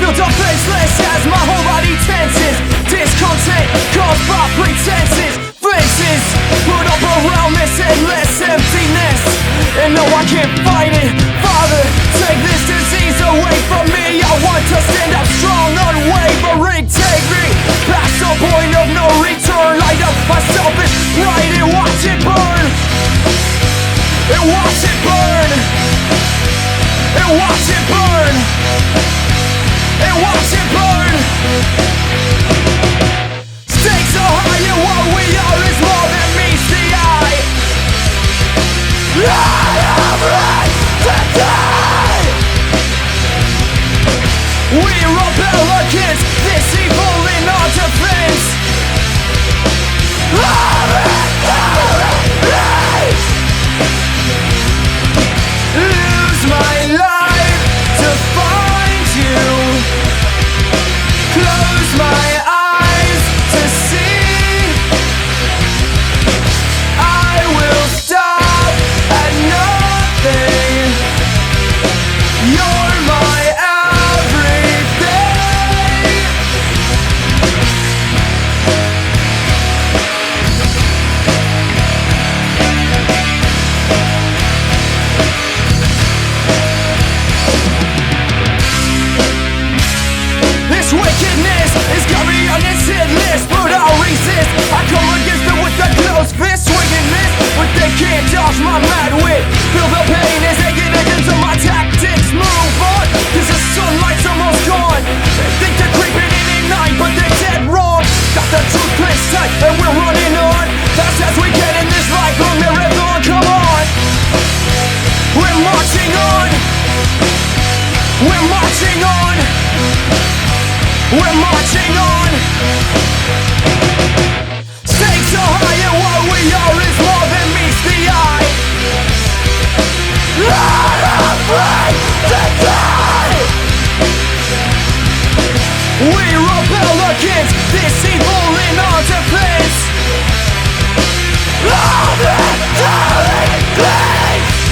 feel defenseless as my whole body tenses. Discontent caused by pretenses. Faces put up around this endless emptiness, and no, I can't fight it. Father, take this disease away from me. I want to stand up strong, unwavering. Take me past the point of no return. Light up my selfish pride and watch it burn. And watch it burn. And watch it burn. And watch it burn. Stakes are high and what we are is more than meets the eye. I am ready to die. We rebel against this evil in our defense. Lose my life to find you. Close my eyes to see. I will stop at nothing. You're my everything. This wickedness is got me on its hit list, but I'll resist. I come against it with a closed fist, swinging this, but they can't dodge my mad wit. Feel the pain as they get into my tactics. Move on, cause the sunlight's almost gone. They think they're creeping in at night, but they're dead wrong. Got the truth clenched tight, and we're running on. Fast as we can in this life, we'll marathon, come on. We're marching on. We're marching on. We're marching on. Stakes are high and what we are is more than meets the eye. I'm afraid to die. We rebel against this evil in our defense. All the dying place.